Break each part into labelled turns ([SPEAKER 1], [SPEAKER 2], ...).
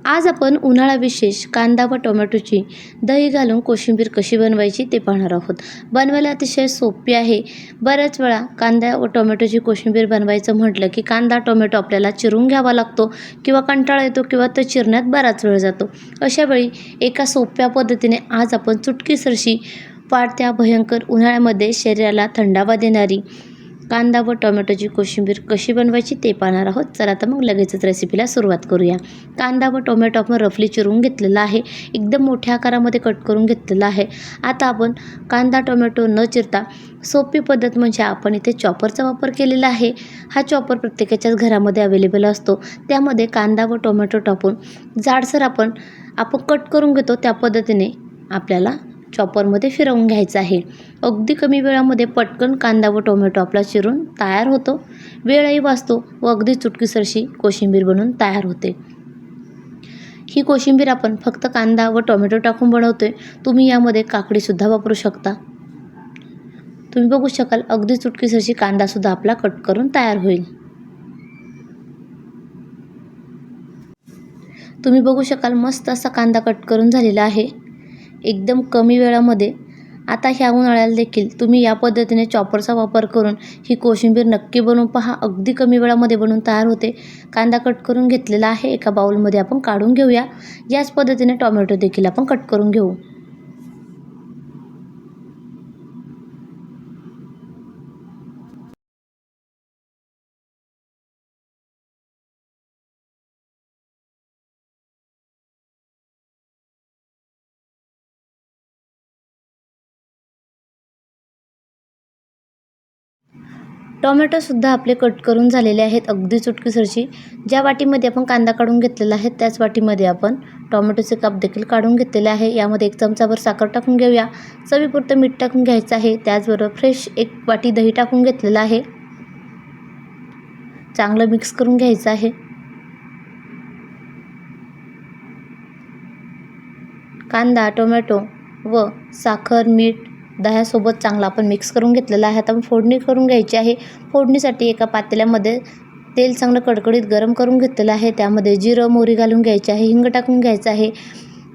[SPEAKER 1] आज आपण उन्हाळा विशेष कांदा व टोमॅटोची दही घालून कोशिंबीर कशी बनवायची ते पाहणार आहोत. बनवायला अतिशय सोपी आहे. बऱ्याच वेळा कांदा व टोमॅटोची कोशिंबीर बनवायचं म्हटलं की कांदा टोमॅटो आपल्याला चिरून घ्यावा लागतो किंवा कंटाळा येतो किंवा तो चिरण्यात बराच वेळ जातो. अशा वेळी एका सोप्या पद्धतीने आज आपण चुटकीसरशी वाढत्या भयंकर उन्हाळ्यामध्ये शरीराला थंडावा देणारी कांदा व टोमॅटोची कोशिंबीर कशी बनवायची ते पाहणार आहोत. चला तर मग लगेचच रेसिपीला सुरुवात करूया. कांदा व टोमॅटो आपण रफली चिरून घेतलेला आहे. एकदम मोठ्या आकारामध्ये कट करून घेतलेला आहे. आता आपण कांदा टोमॅटो न चिरता सोपी पद्धत म्हणजे आपण इथे चॉपरचा वापर केलेला आहे. हा चॉपर प्रत्येकाच्याच घरामध्ये अवेलेबल असतो. त्यामध्ये कांदा व टोमॅटो टाकून जाडसर आपण कट करून घेतो त्या पद्धतीने आपल्याला चॉपरमध्ये फिरवून घ्यायचं आहे. अगदी कमी वेळामध्ये पटकन कांदा व टोमॅटो आपला चिरून तयार होतो. वेळही वाचतो व अगदी चुटकीसरशी कोशिंबीर बनून तयार होते. ही कोशिंबीर आपण फक्त कांदा व टोमॅटो टाकून बनवतोय. तुम्ही यामध्ये काकडीसुद्धा वापरू शकता. तुम्ही बघू शकाल अगदी चुटकीसरशी कांदासुद्धा आपला कट करून तयार होईल. तुम्ही बघू शकाल मस्त असा कांदा कट करून झालेला आहे एकदम कमी वेळामध्ये. आता ह्या उन्हाळ्याला देखील तुम्ही या पद्धतीने चॉपरचा वापर करून ही कोशिंबीर नक्की बनवून पहा. अगदी कमी वेळामध्ये बनवून तयार होते. कांदा कट करून घेतलेला आहे. एका बाउलमध्ये आपण काढून घेऊया. याच पद्धतीने टोमॅटो देखील आपण कट करून घेऊ. टोमॅटोसुद्धा आपले कट करून झालेले आहेत अगदी चुटकीसरशी. ज्या वाटीमध्ये आपण कांदा काढून घेतलेला आहे त्याच वाटीमध्ये आपण टोमॅटोचे काप देखील काढून घेतलेले आहे. यामध्ये 1 चमचाभर साखर टाकून घेऊया. चवीपुरतं मीठ टाकून घ्यायचं आहे. त्याचबरोबर फ्रेश 1 वाटी दही टाकून घेतलेलं आहे. चांगलं मिक्स करून घ्यायचं आहे. कांदा टोमॅटो व साखर मीठ दह्यासोबत चांगला आपण मिक्स करून घेतलेला आहे. आता आपण फोडणी करून घ्यायची आहे. फोडणीसाठी एका पातेल्यामध्ये तेल चांगलं कडकडीत गरम करून घेतलेलं आहे. त्यामध्ये जिरं मोहरी घालून घ्यायची आहे. हिंग टाकून घ्यायचं आहे.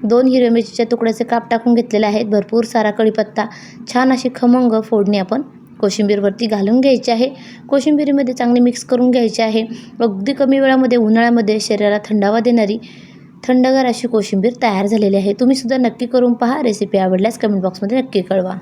[SPEAKER 1] 2 हिरव्या मिरचीच्या तुकड्याचे काप टाकून घेतलेले आहेत. भरपूर सारा कढीपत्ता. छान अशी खमंग फोडणी आपण कोशिंबीरवरती घालून घ्यायची आहे. कोशिंबीरीमध्ये चांगली मिक्स करून घ्यायची आहे. अगदी कमी वेळामध्ये उन्हाळ्यामध्ये शरीराला थंडावा देणारी थंडगार अशी कोशिंबीर तयार झालेली आहे. तुम्ही सुद्धा नक्की करून पहा. रेसिपी आवडल्यास कमेंट बॉक्समध्ये नक्की कळवा.